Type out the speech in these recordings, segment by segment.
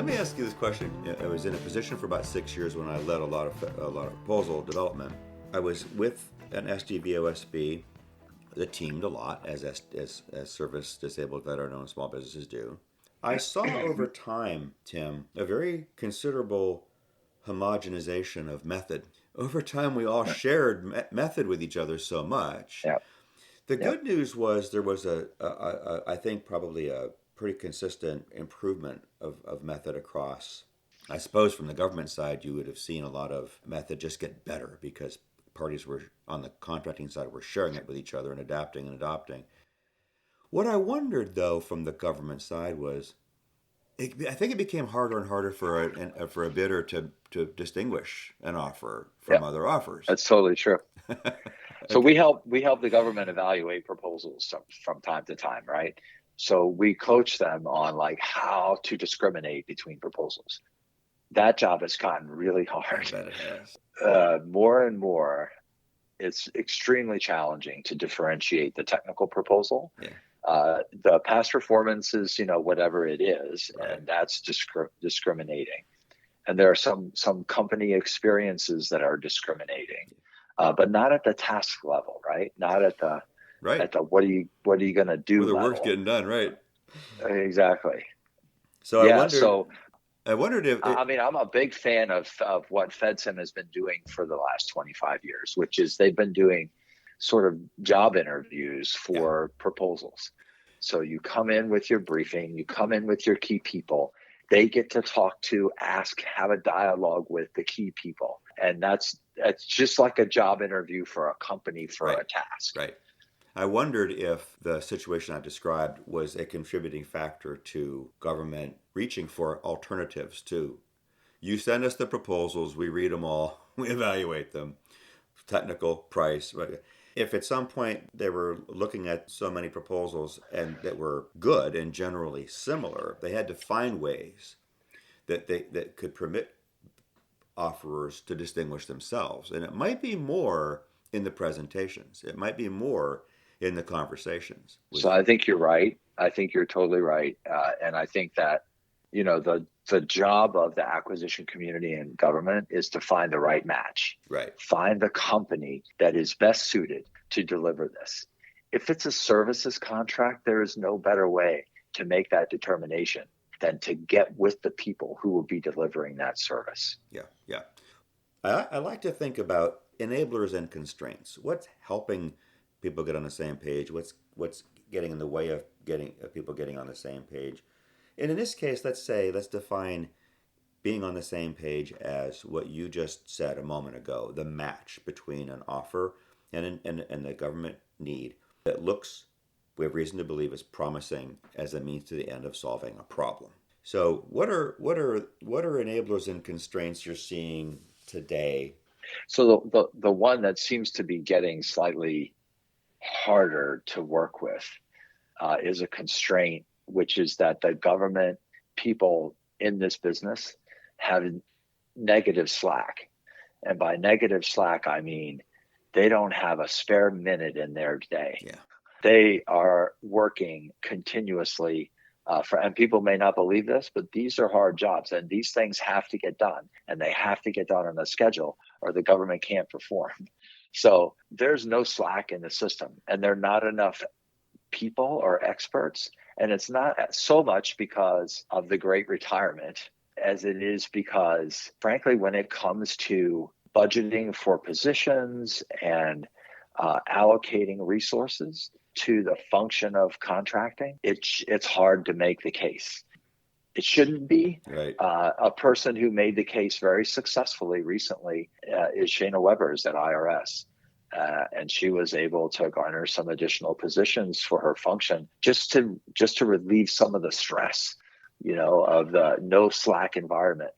let me ask you this question. I was in a position for about 6 years when I led a lot of proposal development. I was with an SDVOSB that teamed a lot, as service disabled veteran-owned small businesses do. I saw over time, Tim, a very considerable homogenization of method. Over time, we all shared method with each other so much. Yeah. The good news was there was I think probably a pretty consistent improvement of method across. I suppose from the government side, you would have seen a lot of method just get better because parties were on the contracting side were sharing it with each other and adapting and adopting. What I wondered though from the government side was, I think it became harder and harder for a bidder to distinguish an offer from other offers. That's totally true. So we help the government evaluate proposals from time to time, right? So we coach them on like how to discriminate between proposals. That job has gotten really hard. I bet it has. More and more, it's extremely challenging to differentiate the technical proposal. Yeah. The past performance is, whatever it is, Right. and that's discriminating. And there are some company experiences that are discriminating, but not at the task level, right? Not at the Right. at the what are you going to do Where the level. work's getting done, right? Exactly. So Yeah. I wondered if I'm a big fan of what FedSim has been doing for the last 25 years, which is they've been doing sort of job interviews for proposals. So you come in with your briefing, you come in with your key people. They get to talk to, ask, have a dialogue with the key people. And that's just like a job interview for a company for a task. Right. I wondered if the situation I described was a contributing factor to government reaching for alternatives to, you send us the proposals, we read them all, we evaluate them, technical, price. If at some point they were looking at so many proposals and that were good and generally similar, they had to find ways that could permit offerers to distinguish themselves. And it might be more in the presentations. It might be more in the conversations. So I think you're right. I think you're totally right. And I think that, the job of the acquisition community and government is to find the right match. Right. Find the company that is best suited to deliver this. If it's a services contract, there is no better way to make that determination than to get with the people who will be delivering that service. Yeah. I like to think about enablers and constraints. What's helping people get on the same page? What's getting in the way of people getting on the same page? And in this case, let's define being on the same page as what you just said a moment ago, the match between an offer and the government need that looks, we have reason to believe, is promising as a means to the end of solving a problem. So what are enablers and constraints you're seeing today? So the one that seems to be getting slightly harder to work with is a constraint, which is that the government people in this business have negative slack. And by negative slack, I mean they don't have a spare minute in their day. Yeah. They are working continuously and people may not believe this, but these are hard jobs and these things have to get done and they have to get done on a schedule or the government can't perform. So there's no slack in the system and there are not enough people or experts. And it's not so much because of the great retirement as it is because, frankly, when it comes to budgeting for positions and allocating resources to the function of contracting, it's hard to make the case. It shouldn't be. Right. A person who made the case very successfully recently is Shana Weber's at IRS. And she was able to garner some additional positions for her function just to relieve some of the stress, of the no slack environment.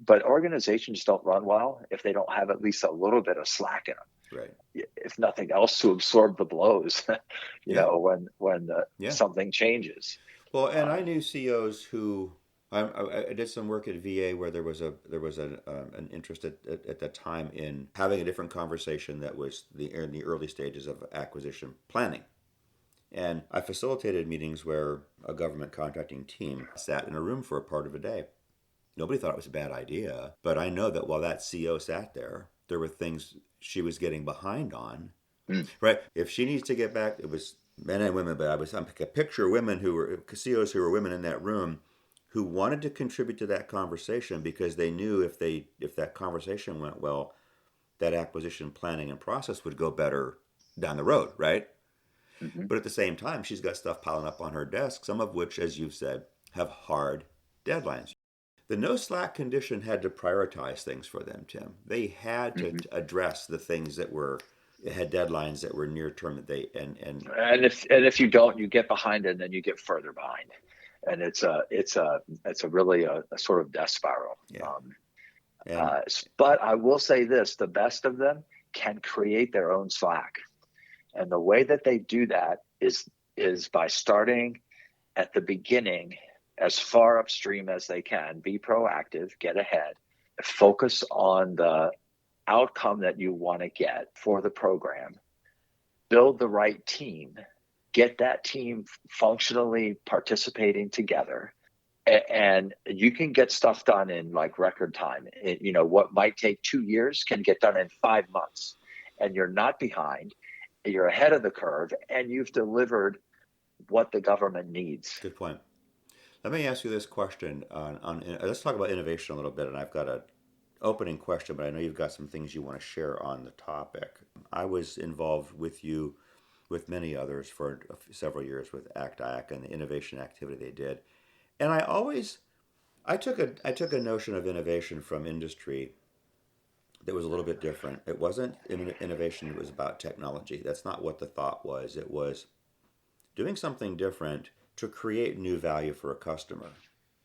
But organizations don't run well if they don't have at least a little bit of slack in them. Right. If nothing else, to absorb the blows, when something changes. Well, and I knew CEOs who I did some work at VA where there was an interest at that time in having a different conversation that was in the early stages of acquisition planning. And I facilitated meetings where a government contracting team sat in a room for a part of a day Nobody thought it was a bad idea, but I know that while that CO sat there, there were things she was getting behind on. Mm. Right? If she needs to get back, it was men and women, but I picture women who were CEOs who were women in that room who wanted to contribute to that conversation because they knew if that conversation went well, that acquisition planning and process would go better down the road, right? Mm-hmm. But at the same time, she's got stuff piling up on her desk, some of which, as you've said, have hard deadlines. The no slack condition had to prioritize things for them, Tim. They had to Mm-hmm. address the things that had deadlines that were near term that they And if you don't, you get behind it, and then you get further behind, and it's a really a sort of death spiral. yeah. And But I will say this: the best of them can create their own slack, and the way that they do that is by starting at the beginning, as far upstream as they can. Be proactive, get ahead, focus on the outcome that you want to get for the program, build the right team, get that team functionally participating together, and you can get stuff done in like record time. What might take 2 years can get done in 5 months, and you're not behind, you're ahead of the curve, and you've delivered what the government needs. good point. Let me ask you this question let's talk about innovation a little bit, and I've got an opening question, but I know you've got some things you want to share on the topic. I was involved with you, with many others, for several years with ACT-IAC and the innovation activity they did, and I took a notion of innovation from industry that was a little bit different. It wasn't innovation; it was about technology. That's not what the thought was. It was doing something different to create new value for a customer.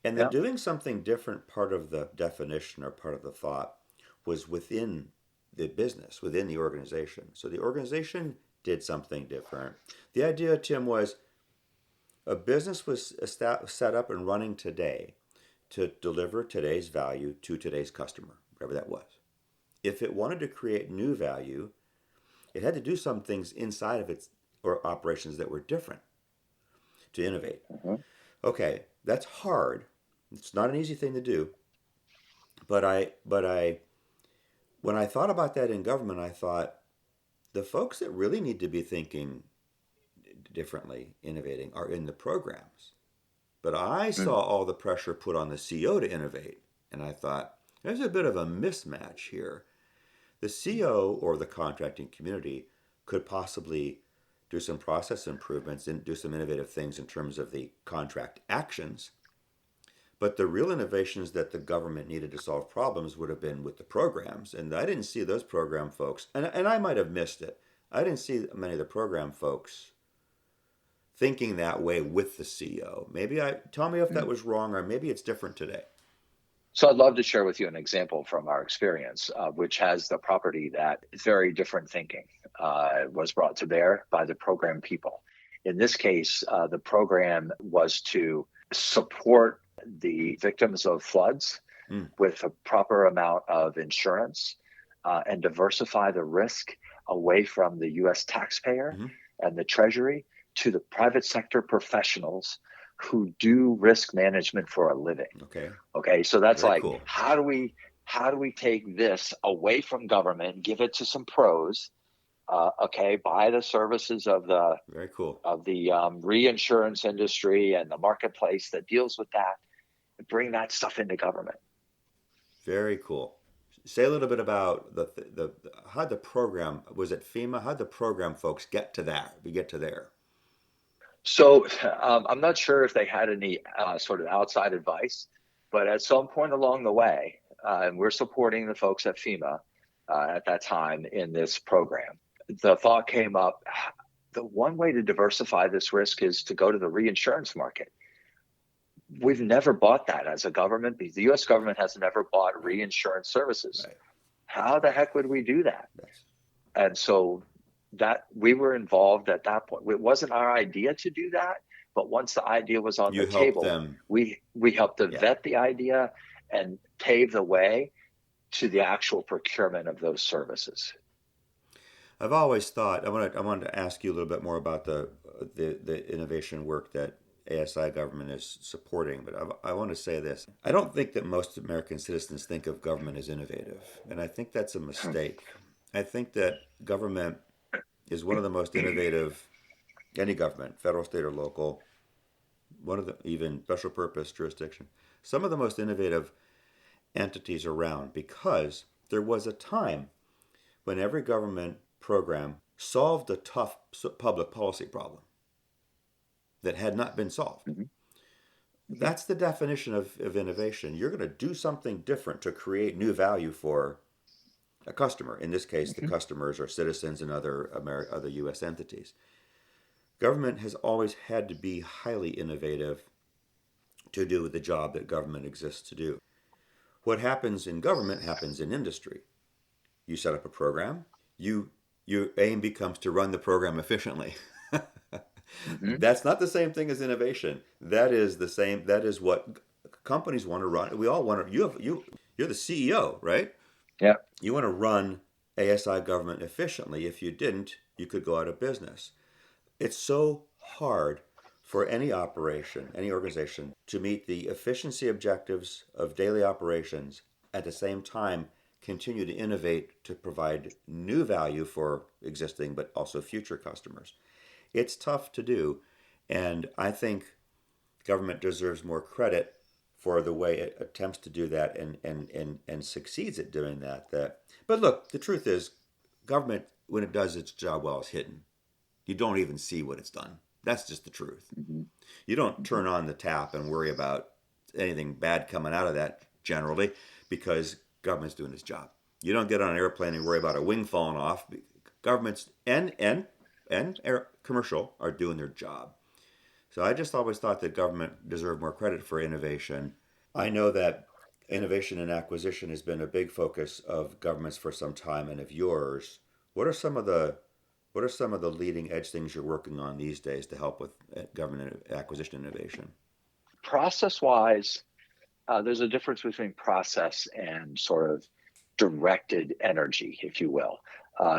And the Yeah. doing something different part of the definition or part of the thought was within the business, within the organization. So the organization did something different. The idea, Tim, was a business was set up and running today to deliver today's value to today's customer, whatever that was. If it wanted to create new value, it had to do some things inside of its or operations that were different to innovate. Mm-hmm. Okay, that's hard. It's not an easy thing to do. But when I thought about that in government, I thought the folks that really need to be thinking differently, innovating, are in the programs. But I saw all the pressure put on the CO to innovate, and I thought there's a bit of a mismatch here. The CO or the contracting community could possibly do some process improvements and do some innovative things in terms of the contract actions. But the real innovations that the government needed to solve problems would have been with the programs. And I didn't see those program folks, and I might have missed it. I didn't see many of the program folks thinking that way with the CO. Tell me if that was wrong, or maybe it's different today. So I'd love to share with you an example from our experience, which has the property that very different thinking was brought to bear by the program people. In this case, the program was to support the victims of floods with a proper amount of insurance and diversify the risk away from the U.S. taxpayer and the Treasury to the private sector professionals who do risk management for a living. Okay. So that's Very like, cool. how do we take this away from government, give it to some pros, buy the services of the Very cool. reinsurance industry and the marketplace that deals with that, and bring that stuff into government. Very cool. Say a little bit about the how the program was it FEMA? How'd the program folks get to that? We get to there. So I'm not sure if they had any sort of outside advice, but at some point along the way, and we're supporting the folks at FEMA at that time in this program, the thought came up, the one way to diversify this risk is to go to the reinsurance market. We've never bought that as a government. The U.S. government has never bought reinsurance services. Right. How the heck would we do that? Yes. And so that we were involved at that point. It wasn't our idea to do that, but once the idea was on the table, we helped to vet the idea and pave the way to the actual procurement of those services. I've always thought I wanted to ask you a little bit more about the innovation work that ASI government is supporting, but I want to say this. I don't think that most American citizens think of government as innovative, and I think that's a mistake. I think that government is one of the most innovative, any government, federal, state, or local, one of the even special purpose jurisdiction, some of the most innovative entities around because there was a time when every government program solved a tough public policy problem that had not been solved. Mhm. That's the definition of innovation. You're going to do something different to create new value for a customer. In this case, the Mhm. customers are citizens and other U.S. entities. Government has always had to be highly innovative to do the job that government exists to do. What happens in government happens in industry. You set up a program. Your aim becomes to run the program efficiently. Mhm. That's not the same thing as innovation. That is the same. That is what companies want to run. We all want to. You're the CEO, right? Yeah. You want to run ASI government efficiently. If you didn't, you could go out of business. It's so hard for any operation, any organization, to meet the efficiency objectives of daily operations at the same time continue to innovate to provide new value for existing but also future customers. It's tough to do, and I think government deserves more credit for the way it attempts to do that and succeeds at doing that. But look, the truth is, government, when it does its job well, is hidden. You don't even see what it's done. That's just the truth. Mhm. You don't Mhm. turn on the tap and worry about anything bad coming out of that generally because government's doing its job. You don't get on an airplane and worry about a wing falling off. Governments and commercial are doing their job. So I just always thought that government deserved more credit for innovation. I know that innovation and acquisition has been a big focus of governments for some time and of yours. What are some of the what are some of the leading edge things you're working on these days to help with government acquisition innovation? Process wise, there's a difference between process and sort of directed energy, if you will,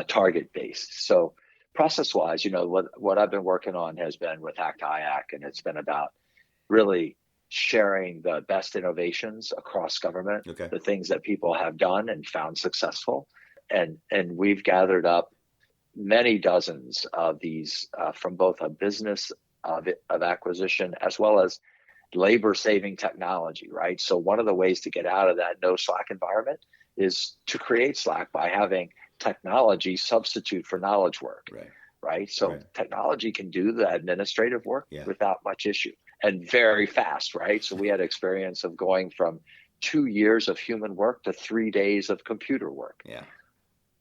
target based. So, process wise, what I've been working on has been with ACT-IAC, and it's been about really sharing the best innovations across government, Okay. the things that people have done and found successful. And we've gathered up many dozens of these from both a business of acquisition as well as labor saving technology, right? So one of the ways to get out of that no slack environment is to create slack by having technology substitute for knowledge work, Right. right? So Right. technology can do the administrative work Yeah. without much issue and very fast, right? So we had experience of going from 2 years of human work to 3 days of computer work. Yeah.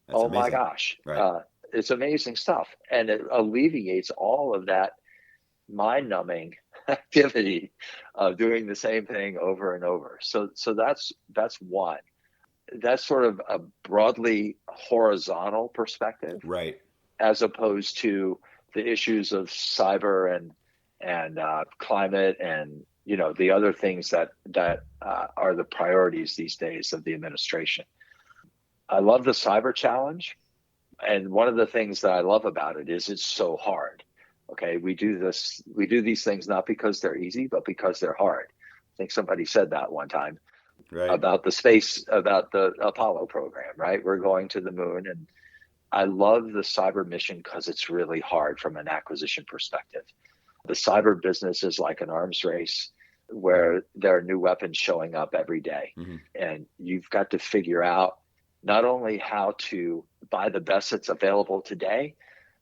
That's Oh my amazing. gosh. Right. It's amazing stuff. And it alleviates all of that mind numbing activity of doing the same thing over and over. So that's one. That's sort of a broadly horizontal perspective Right. as opposed to the issues of cyber and climate and the other things that are the priorities these days of the administration. I love the cyber challenge, and one of the things that I love about it is it's so hard. Okay, we do these things not because they're easy, but because they're hard. I think somebody said that one time Right. about the Apollo program, right? We're going to the moon, and I love the cyber mission because it's really hard from an acquisition perspective. The cyber business is like an arms race where there are new weapons showing up every day. Mm-hmm. And you've got to figure out not only how to buy the best that's available today,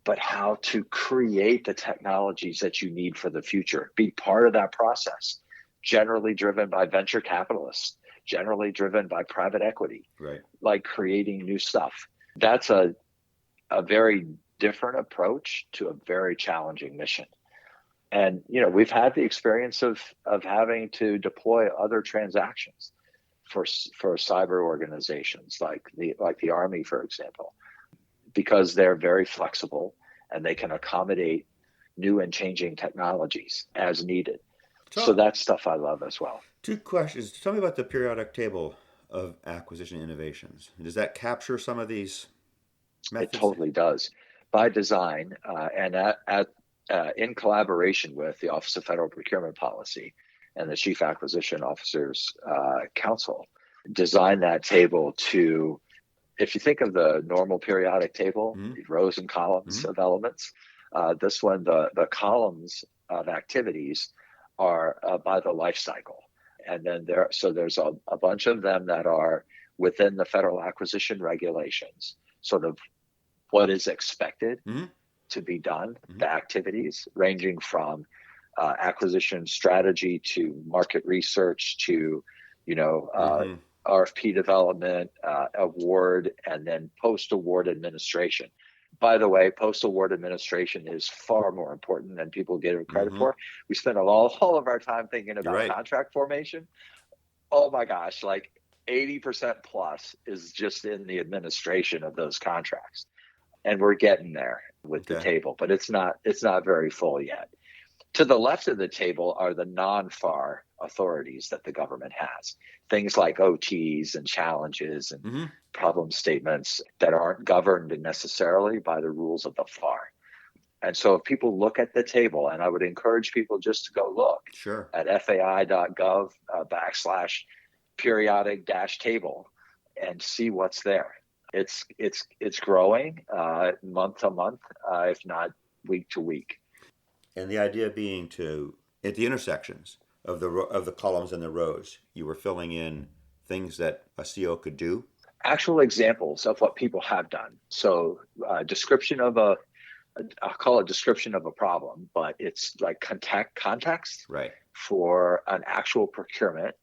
but how to create the technologies that you need for the future. Be part of that process, generally driven by venture capitalists, generally driven by private equity, Right. like creating new stuff. That's a very different approach to a very challenging mission. And we've had the experience of having to deploy other transactions for cyber organizations like the Army, for example, because they're very flexible and they can accommodate new and changing technologies as needed. So So, that's stuff I love as well. two questions. Tell me about the periodic table of acquisition innovations. Does that capture some of these It methods? totally does by design. And in collaboration with the Office of Federal Procurement Policy and the Chief Acquisition Officers Council, designed that table to, if you think of the normal periodic table, rows and columns of elements, this one, the columns of activities are by the life cycle. And then there's a bunch of them that are within the federal acquisition regulations, sort of what is expected to be done, the activities ranging from acquisition strategy to market research to, RFP development, award, and then post-award administration. By the way, post-award administration is far more important than people give it credit for. We spend all of our time thinking about contract formation. Oh my gosh, like 80% plus is just in the administration of those contracts. And we're getting there with the table, but it's not very full yet. To the left of the table are the non-FAR authorities that the government has. Things like OTs and challenges and problem statements that aren't governed necessarily by the rules of the FAR. And so if people look at the table, and I would encourage people just to go look at fai.gov /periodic-table and see what's there. It's growing month to month, if not week to week. And the idea being to, at the intersections of the columns and the rows, you were filling in things that a CO could do? Actual examples of what people have done. So description of I'll call it description of a problem, but it's like context for an actual procurement,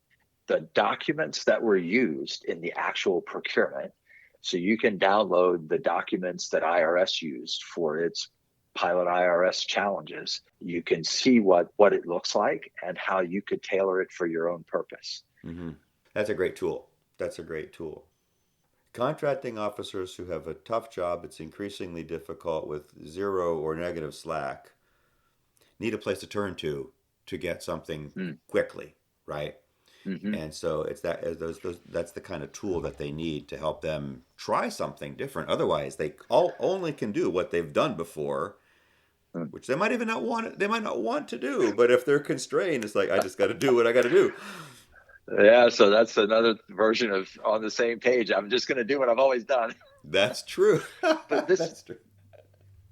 the documents that were used in the actual procurement. So you can download the documents that IRS used for its pilot IRS challenges. You can see what it looks like and how you could tailor it for your own purpose. That's a great tool. Contracting officers who have a tough job that's increasingly difficult with zero or negative slack need a place to turn to get something quickly, right? And so it's that's the kind of tool that they need to help them try something different. Otherwise, they only can do what they've done before, which they might not want to do. But if they're constrained, it's like, I just got to do what I got to do. Yeah, so that's another version of on the same page. I'm just going to do what I've always done. That's true. But That's true.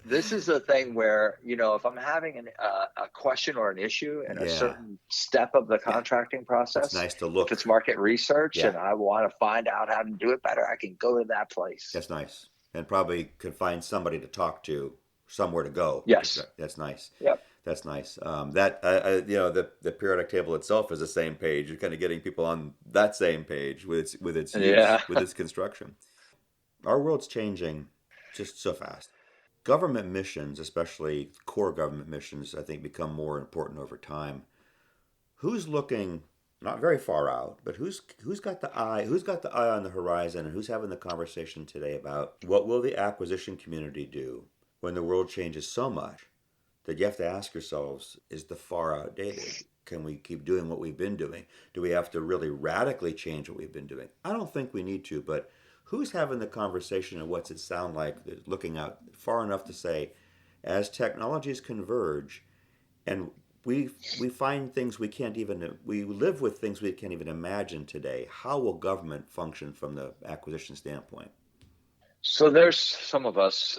This is a thing where, if I'm having a question or an issue in a certain step of the contracting process, it's nice to look. If it's market research and I want to find out how to do it better, I can go to that place. That's nice. And probably could find somebody to talk to, somewhere to go. Yes. That's nice. Yep. That's nice. The periodic table itself is the same page. You're kind of getting people on that same page with its use, with its construction. Our world's changing just so fast. Government missions, especially core government missions, I think become more important over time. Who's looking not very far out, but who's got the eye on the horizon, and who's having the conversation today about what will the acquisition community do when the world changes so much that you have to ask yourselves, is the FAR outdated? Can we keep doing what we've been doing? Do we have to really radically change what we've been doing? I don't think we need to, but who's having the conversation, and what's it sound like looking out far enough to say, as technologies converge and we find things we live with things we can't even imagine today, how will government function from the acquisition standpoint? So there's some of us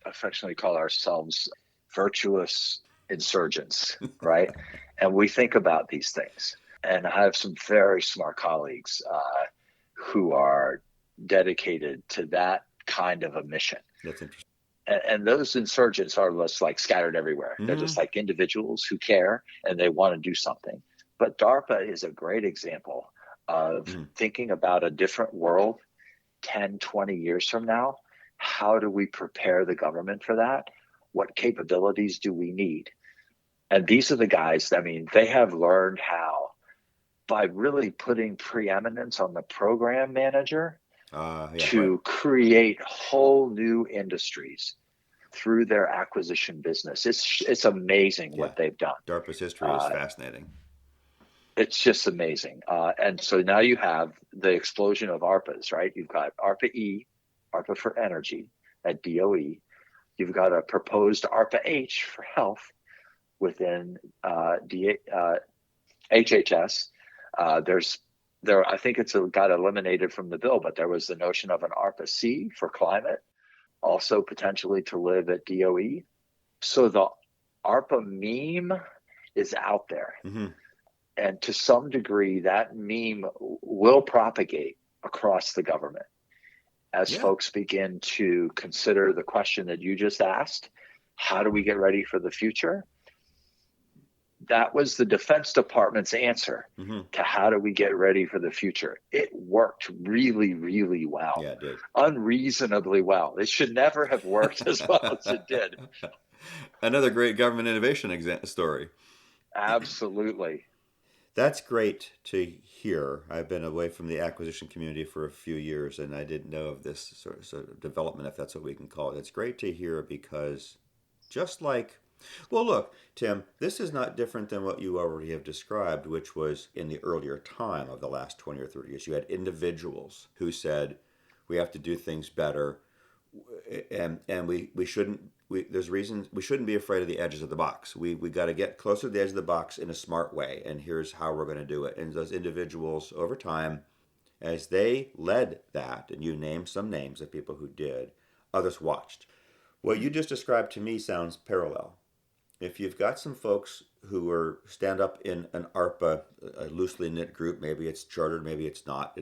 affectionately call ourselves virtuous insurgents, right? And we think about these things. And I have some very smart colleagues who are dedicated to that kind of a mission. That's interesting. And those insurgents are just like scattered everywhere. They're just like individuals who care and they want to do something. But DARPA is a great example of thinking about a different world 10, 20 years from now. How do we prepare the government for that? What capabilities do we need? And these are the guys, they have learned how, by really putting preeminence on the program manager, to create whole new industries through their acquisition business. It's amazing what they've done. DARPA's history is fascinating. It's just amazing. And so now you have the explosion of ARPAs, right? You've got ARPA-E, ARPA for Energy at DOE. You've got a proposed ARPA-H for health within HHS. I think it's got eliminated from the bill, but there was the notion of an ARPA-C for climate, also potentially to live at DOE. So the ARPA meme is out there. Mm-hmm. And to some degree, that meme will propagate across the government as folks begin to consider the question that you just asked. How do we get ready for the future? That was the Defense Department's answer to how do we get ready for the future. It worked really, really well. Yeah, it did. Unreasonably well. It should never have worked as well as it did. Another great government innovation story. Absolutely. That's great to hear. I've been away from the acquisition community for a few years, and I didn't know of this sort of development, if that's what we can call it. It's great to hear because just like, well, look, Tim, this is not different than what you already have described, which was in the earlier time of the last 20 or 30 years. You had individuals who said, we have to do things better, and we shouldn't. There's reasons we shouldn't be afraid of the edges of the box. We got to get closer to the edge of the box in a smart way, and here's how we're going to do it. And those individuals over time, as they led that, and you named some names of people who did, others watched. What you just described to me sounds parallel. If you've got some folks who are stand up in an ARPA, a loosely knit group, maybe it's chartered, maybe it's not.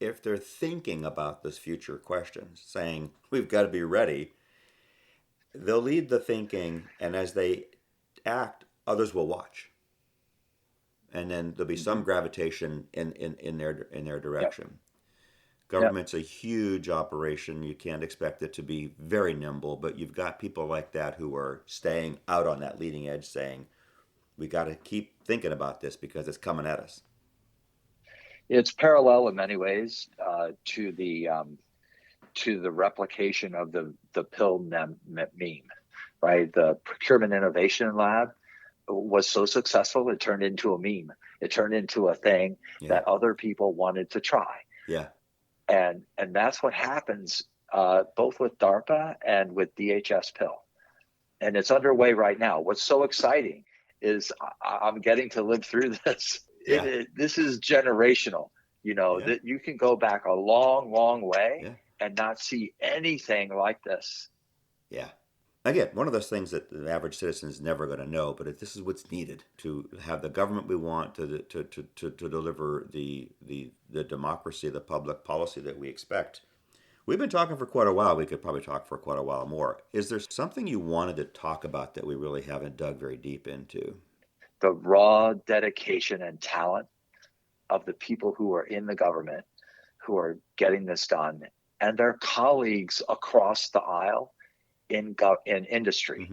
If they're thinking about those future questions, saying we've got to be ready, they'll lead the thinking, and as they act, others will watch, and then there'll be some gravitation in their direction. Yep. Government's a huge operation. You can't expect it to be very nimble, but you've got people like that who are staying out on that leading edge, saying, "We got to keep thinking about this because it's coming at us." It's parallel in many ways to the replication of the pill meme, right? The Procurement Innovation Lab was so successful, it turned into a meme. It turned into a thing that other people wanted to try. Yeah. And that's what happens both with DARPA and with DHS pill. And it's underway right now. What's so exciting is I'm getting to live through this. Yeah. This is generational. That you can go back a long, long way and not see anything like this. Yeah. Again, one of those things that the average citizen is never going to know, but this is what's needed to have the government we want to deliver the democracy, the public policy that we expect. We've been talking for quite a while. We could probably talk for quite a while more. Is there something you wanted to talk about that we really haven't dug very deep into? The raw dedication and talent of the people who are in the government, who are getting this done, and their colleagues across the aisle in industry,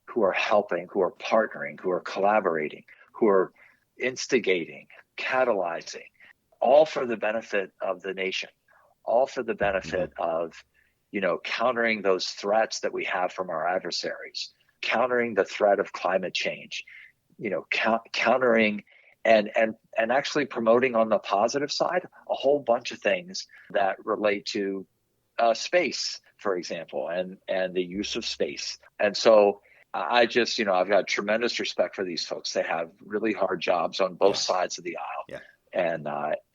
who are helping, who are partnering, who are collaborating, who are instigating, catalyzing, all for the benefit of the nation, all for the benefit of, countering those threats that we have from our adversaries, countering the threat of climate change, countering and actually promoting on the positive side a whole bunch of things that relate to space, for example, and the use of space. And so I just, I've got tremendous respect for these folks. They have really hard jobs on both sides of the aisle,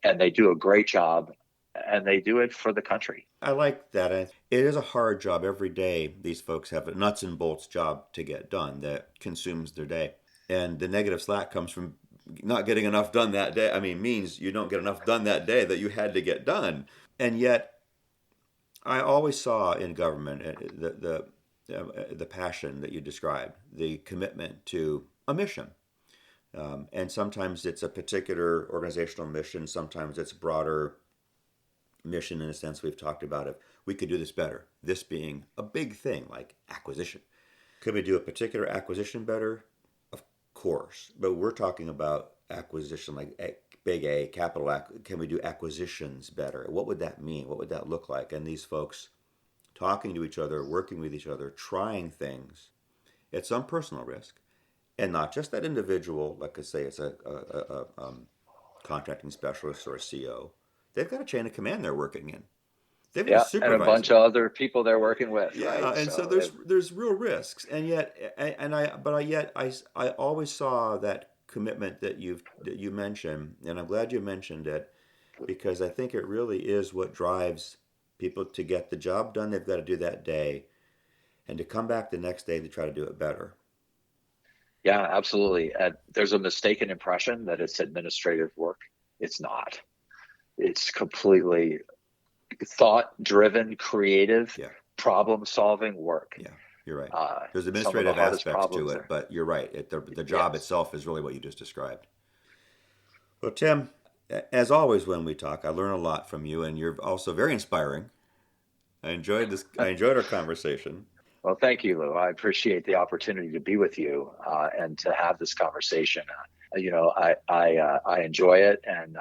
and they do a great job, and they do it for the country. I like that. It is a hard job every day. These folks have a nuts and bolts job to get done that consumes their day, and the negative slack comes from not getting enough done that day. I mean, means you don't get enough done that day that you had to get done, and yet I always saw in government the passion that you described, the commitment to a mission. And sometimes it's a particular organizational mission. Sometimes it's a broader mission in a sense we've talked about of we could do this better. This being a big thing like acquisition. Could we do a particular acquisition better? Of course. But we're talking about acquisition like big A, capital A. Can we do acquisitions better? What would that mean? What would that look like? And these folks talking to each other, working with each other, trying things at some personal risk. And not just that individual, like I say, it's a contracting specialist or a CO. They've got a chain of command they're working in. They've got a Yeah, and a bunch supervisor. of other people they're working with, Yeah, right? and so there's real risks, and yet I always saw that commitment that you mentioned, and I'm glad you mentioned it because I think it really is what drives people to get the job done they've got to do that day, and to come back the next day to try to do it better. Yeah, absolutely. And there's a mistaken impression that it's administrative work. It's not. It's completely thought-driven, creative, Yeah, problem-solving work. yeah, you're right. Uh, There's some of the administrative hardest aspects to problems it, are. but you're right. The job Yes. itself is really what you just described. Well, Tim, as always when we talk, I learn a lot from you, and you're also very inspiring. I enjoyed this. I enjoyed our conversation. Well, thank you, Lou. I appreciate the opportunity to be with you and to have this conversation. I enjoy it, and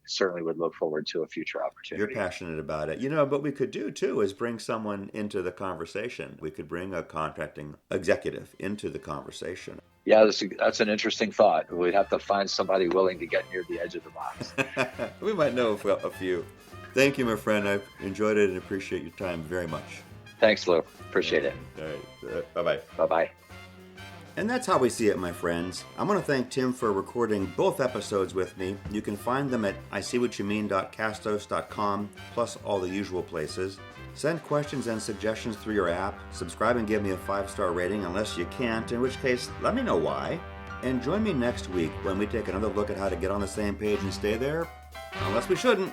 certainly would look forward to a future You're opportunity. passionate about it. You know, what we could do too is bring someone into the conversation. We could bring a contracting executive into the conversation. Yeah, that's an interesting thought. We'd have to find somebody willing to get near the edge of the box. We might know a few. Thank you, my friend. I enjoyed it and appreciate your time very much. Thanks, Lou. Appreciate it. All right. Bye bye. Bye bye. And that's how we see it, my friends. I want to thank Tim for recording both episodes with me. You can find them at iseewhatyoumean.castos.com, plus all the usual places. Send questions and suggestions through your app. Subscribe and give me a 5-star rating unless you can't, in which case, let me know why. And join me next week when we take another look at how to get on the same page and stay there, unless we shouldn't.